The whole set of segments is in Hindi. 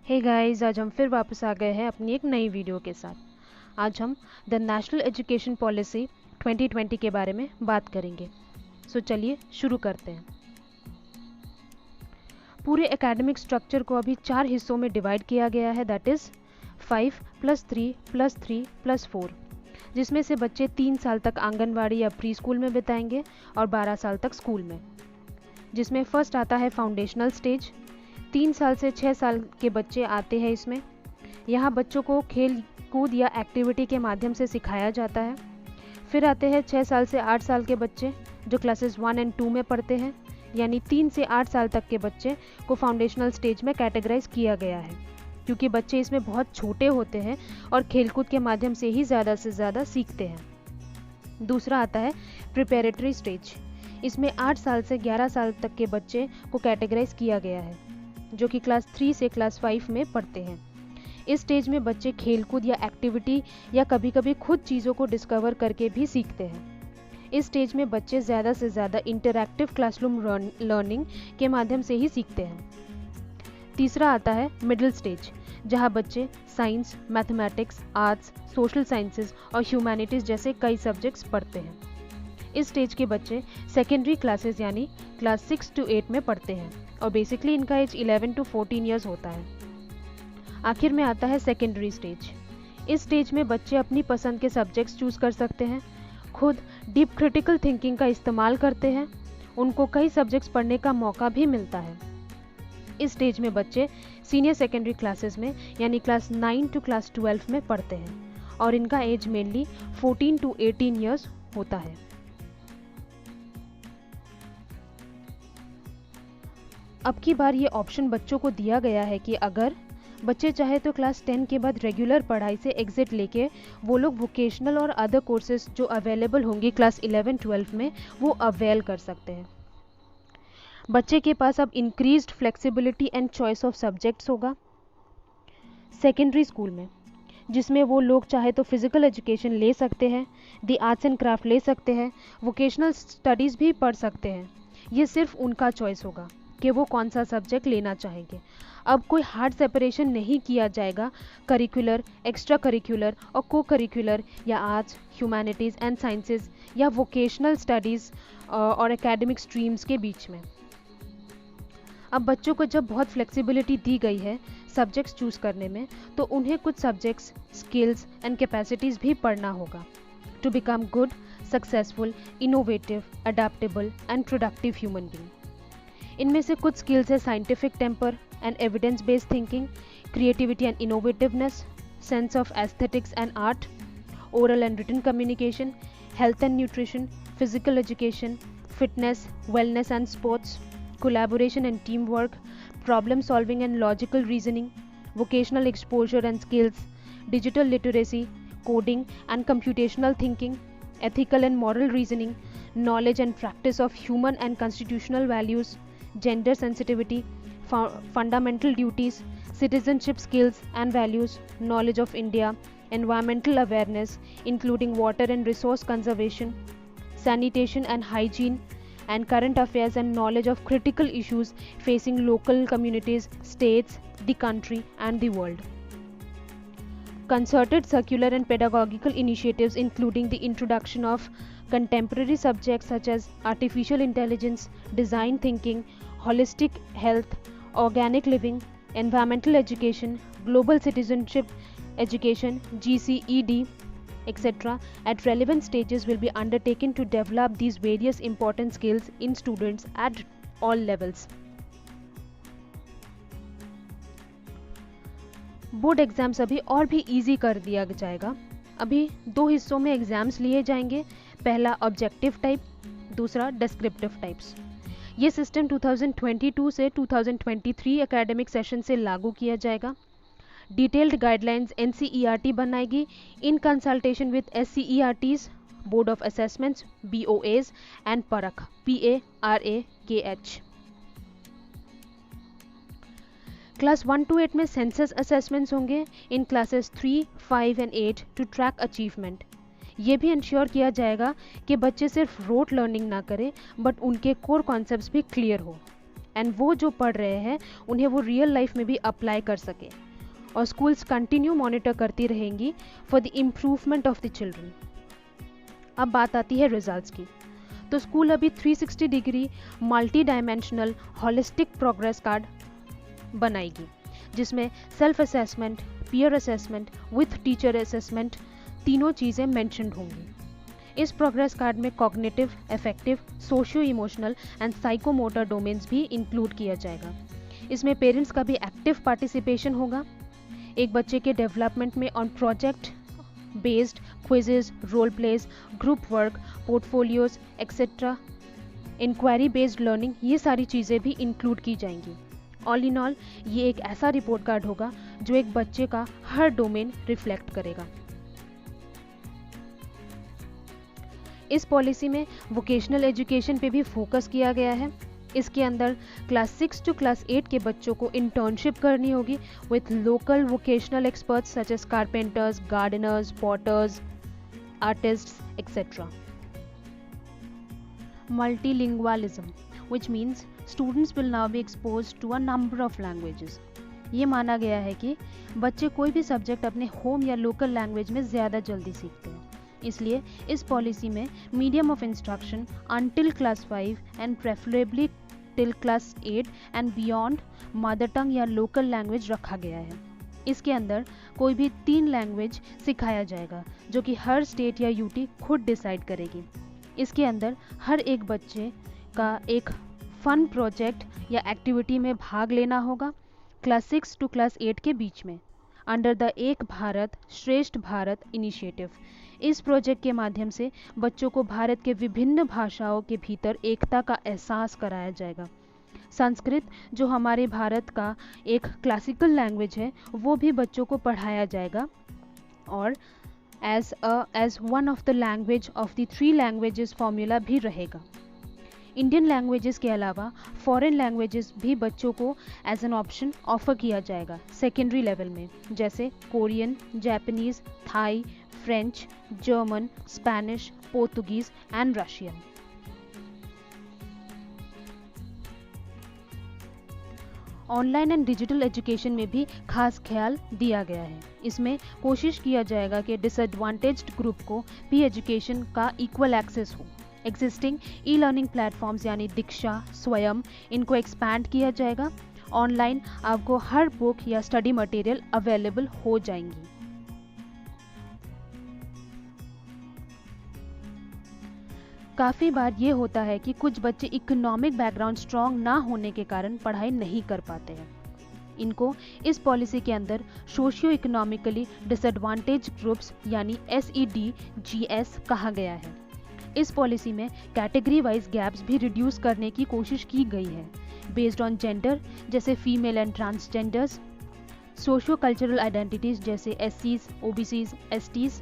हे गाइस, आज हम फिर वापस आ गए हैं अपनी एक नई वीडियो के साथ। आज हम द नेशनल एजुकेशन पॉलिसी 2020 के बारे में बात करेंगे। सो चलिए शुरू करते हैं। पूरे एकेडमिक स्ट्रक्चर को अभी 4 हिस्सों में डिवाइड किया गया है, दैट इज़ 5+3+3+4, जिसमें से बच्चे 3 साल तक आंगनवाड़ी या प्री स्कूल में बिताएंगे और 12 साल तक स्कूल में। जिसमें फर्स्ट आता है फाउंडेशनल स्टेज। 3 साल से 6 साल के बच्चे आते हैं इसमें। यहाँ बच्चों को खेल कूद या एक्टिविटी के माध्यम से सिखाया जाता है। फिर आते हैं 6 साल से 8 साल के बच्चे जो क्लासेस 1 और 2 में पढ़ते हैं, यानी 3 से 8 साल तक के बच्चे को फाउंडेशनल स्टेज में कैटेगराइज किया गया है, क्योंकि बच्चे इसमें बहुत छोटे होते हैं और खेलकूद के माध्यम से ही ज़्यादा से ज़्यादा सीखते हैं। दूसरा आता है प्रिपेरेटरी स्टेज। इसमें 8 साल से 11 साल तक के बच्चे को कैटेगराइज किया गया है, जो कि क्लास 3 से क्लास 5 में पढ़ते हैं। इस स्टेज में बच्चे खेलकूद या एक्टिविटी या कभी कभी खुद चीज़ों को डिस्कवर करके भी सीखते हैं। इस स्टेज में बच्चे ज़्यादा से ज़्यादा इंटरैक्टिव क्लासरूम लर्निंग के माध्यम से ही सीखते हैं। तीसरा आता है मिडिल स्टेज, जहाँ बच्चे science, mathematics, arts, social sciences और ह्यूमैनिटीज़ जैसे कई सब्जेक्ट्स पढ़ते हैं। इस स्टेज के बच्चे सेकेंडरी क्लासेस यानी क्लास 6 to 8 में पढ़ते हैं और बेसिकली इनका एज 11 to 14 ईयर्स होता है। आखिर में आता है सेकेंडरी स्टेज। इस स्टेज में बच्चे अपनी पसंद के सब्जेक्ट्स चूज़ कर सकते हैं, खुद डीप क्रिटिकल थिंकिंग का इस्तेमाल करते हैं, उनको कई सब्जेक्ट्स पढ़ने का मौका भी मिलता है। इस स्टेज में बच्चे सीनियर सेकेंडरी क्लासेस में यानी क्लास 9 to क्लास 12 में पढ़ते हैं और इनका एज मेनली 14 to 18 ईयर्स होता है। अब की बार ये ऑप्शन बच्चों को दिया गया है कि अगर बच्चे चाहे तो क्लास 10 के बाद रेगुलर पढ़ाई से एग्जिट लेके वो लोग वोकेशनल और अदर कोर्सेज जो अवेलेबल होंगी क्लास 11-12 में वो अवेल कर सकते हैं। बच्चे के पास अब increased flexibility and choice of subjects होगा सेकेंडरी स्कूल में, जिसमें वो लोग चाहे तो फिजिकल एजुकेशन ले सकते हैं, दी आर्ट्स एंड क्राफ्ट ले सकते हैं, वोकेशनल स्टडीज़ भी पढ़ सकते हैं। ये सिर्फ उनका चॉइस होगा कि वो कौन सा सब्जेक्ट लेना चाहेंगे। अब कोई हार्ड सेपरेशन नहीं किया जाएगा करिकुलर, एक्स्ट्रा करिकुलर और को करिकुलर या आर्ट्स, ह्यूमैनिटीज़ एंड साइंसेज या वोकेशनल स्टडीज़ और एकेडमिक स्ट्रीम्स के बीच में। अब बच्चों को जब बहुत फ्लेक्सिबिलिटी दी गई है सब्जेक्ट्स चूज़ करने में, तो उन्हें कुछ सब्जेक्ट्स, स्किल्स एंड कैपेसिटीज़ भी पढ़ना होगा to become good, successful, innovative, adaptable and productive human being. इनमें से कुछ स्किल्स है scientific temper and evidence based thinking, creativity and innovativeness, sense of aesthetics and art, oral and written communication, health and nutrition, physical education, fitness, wellness and sports, collaboration and teamwork, problem solving and logical reasoning, vocational exposure and skills, digital literacy, coding and computational thinking, ethical and moral reasoning, knowledge and practice of human and constitutional values, gender sensitivity, fundamental duties, citizenship skills and values, knowledge of India, environmental awareness including water and resource conservation, sanitation and hygiene, and current affairs and knowledge of critical issues facing local communities, states, the country and the world. Concerted circular and pedagogical initiatives including the introduction of contemporary subjects such as artificial intelligence, design thinking, holistic health, organic living, environmental education, global citizenship education, GCED, etc. at relevant stages will be undertaken to develop these various important skills in students at all levels. Board exams अभी और भी इजी कर दिया जाएगा। अभी 2 हिस्सों में एग्जाम्स लिए जाएंगे, पहला ऑब्जेक्टिव टाइप, दूसरा डिस्क्रिप्टिव टाइप्स। ये सिस्टम 2022 से 2023 एकेडमिक सेशन से लागू किया जाएगा। डिटेल्ड गाइडलाइंस NCERT बनाएगी in consultation with SCERTs, board of assessments BOAs and Parakh PARAKH। Class 1 to 8 में सेंसस असेसमेंट्स होंगे in classes 3, 5 and 8 to track achievement. ये भी इंश्योर किया जाएगा कि बच्चे सिर्फ रोट लर्निंग ना करें बट उनके कोर कॉन्सेप्ट्स भी क्लियर हो। एंड वो जो पढ़ रहे हैं उन्हें वो रियल लाइफ में भी अप्लाई कर सके, और स्कूल्स कंटिन्यू मॉनिटर करती रहेंगी for the improvement of the children. अब बात आती है रिजल्ट्स की। तो स्कूल अभी 360 degree multi dimensional holistic progress card बनाएगी, जिसमें self assessment, peer assessment with teacher assessment तीनों चीज़ें मेंशन्ड होंगी। इस प्रोग्रेस कार्ड में cognitive, affective, socio emotional and psychomotor domains भी इंक्लूड किया जाएगा। इसमें पेरेंट्स का भी एक्टिव पार्टिसिपेशन होगा। एक बच्चे के डेवलपमेंट में on project based quizzes, role plays, group work, portfolios etcetera, inquiry based learning, ये सारी चीज़ें भी इंक्लूड की जाएंगी। ऑल इन ऑल ये एक ऐसा रिपोर्ट कार्ड होगा जो एक बच्चे का हर डोमेन रिफ्लेक्ट करेगा। इस पॉलिसी में वोकेशनल एजुकेशन पे भी फोकस किया गया है। इसके अंदर क्लास 6 टू क्लास 8 के बच्चों को इंटर्नशिप करनी होगी with local vocational experts such as carpenters, gardeners, potters, artists etcetera. Multilingualism, which means students will now be exposed to a number of languages. ये माना गया है कि बच्चे कोई भी सब्जेक्ट अपने होम या लोकल लैंग्वेज में ज़्यादा जल्दी सीखते हैं। इसलिए इस पॉलिसी में medium of instruction until class 5 and preferably till class 8 and beyond mother tongue या लोकल लैंग्वेज रखा गया है। इसके अंदर कोई भी 3 लैंग्वेज सिखाया जाएगा जो कि हर स्टेट या यूटी खुद डिसाइड करेगी। इसके अंदर हर एक बच्चे का एक फन प्रोजेक्ट या एक्टिविटी में भाग लेना होगा क्लास 6 टू क्लास 8 के बीच में अंडर द एक भारत श्रेष्ठ भारत इनिशिएटिव। इस प्रोजेक्ट के माध्यम से बच्चों को भारत के विभिन्न भाषाओं के भीतर एकता का एहसास कराया जाएगा। संस्कृत जो हमारे भारत का एक क्लासिकल लैंग्वेज है वो भी बच्चों को पढ़ाया जाएगा, और as one of the language of the 3 languages formula भी रहेगा। इंडियन लैंग्वेजेस के अलावा फॉरेन लैंग्वेजेस भी बच्चों को एज एन ऑप्शन ऑफर किया जाएगा सेकेंडरी लेवल में, जैसे Korean, Japanese, Thai, French, German, Spanish, Portuguese and Russian. Online and digital education में भी खास ख्याल दिया गया है। इसमें कोशिश किया जाएगा कि डिसएडवांटेज्ड ग्रुप को भी एजुकेशन का इक्वल एक्सेस हो। एग्जिस्टिंग ई लर्निंग प्लेटफॉर्म्स यानी दीक्षा, स्वयं, इनको एक्सपैंड किया जाएगा। ऑनलाइन आपको हर बुक या स्टडी मटेरियल अवेलेबल हो जाएंगी। काफ़ी बार ये होता है कि कुछ बच्चे इकोनॉमिक बैकग्राउंड स्ट्रॉन्ग ना होने के कारण पढ़ाई नहीं कर पाते हैं। इनको इस पॉलिसी के अंदर सोशियो इकोनॉमिकली डिसएडवांटेज ग्रुप्स यानी SEDGS कहा गया है। इस पॉलिसी में कैटेगरी वाइज गैप्स भी रिड्यूस करने की कोशिश की गई है बेस्ड ऑन जेंडर, जैसे female and transgenders, socio cultural identities जैसे SCs, OBCs, STs,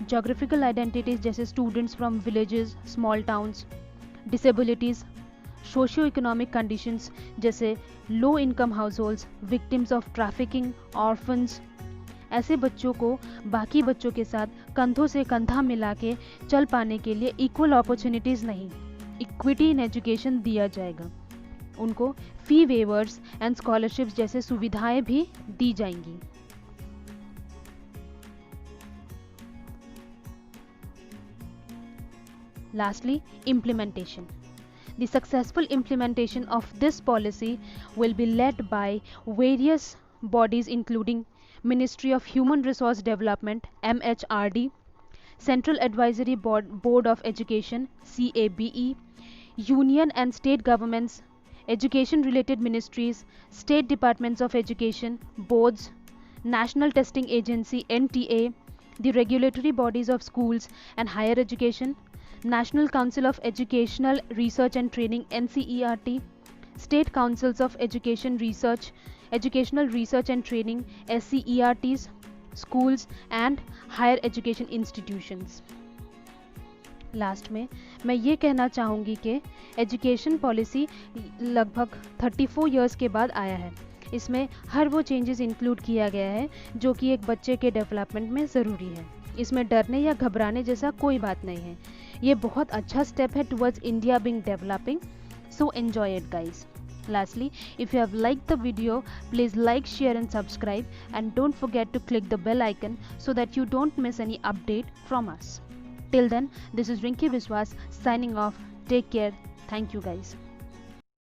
geographical identities जैसे students from villages, small towns, disabilities, socio economic conditions जैसे low income households, victims of trafficking, orphans. ऐसे बच्चों को बाकी बच्चों के साथ कंधों से कंधा मिला के चल पाने के लिए इक्वल अपॉर्चुनिटीज़ नहीं, इक्विटी इन एजुकेशन दिया जाएगा। उनको फी वेवर्स एंड स्कॉलरशिप्स जैसे सुविधाएं भी दी जाएंगी। Lastly, implementation. The successful implementation of this policy will be led by various bodies including Ministry of Human Resource Development MHRD, Central Advisory Board of Education CABE, Union and State Governments, Education Related Ministries, State Departments of Education, Boards, National Testing Agency NTA, the regulatory bodies of schools and higher education, National Council of Educational Research and Training NCERT, State Councils of Educational Research and Training SCERTs, schools and higher education institutions. Last में मैं ये कहना चाहूँगी कि एजुकेशन पॉलिसी लगभग 34 इयर्स के बाद आया है। इसमें हर वो चेंजेस इंक्लूड किया गया है जो कि एक बच्चे के डेवलपमेंट में ज़रूरी है। इसमें डरने या घबराने जैसा कोई बात नहीं है। ये बहुत अच्छा स्टेप है towards India being developing, so enjoy it guys. Lastly, if you have liked the video, please like, share and subscribe, and don't forget to click the bell icon so that you don't miss any update from us. Till then, this is Rinki Biswas signing off. Take care. Thank you guys.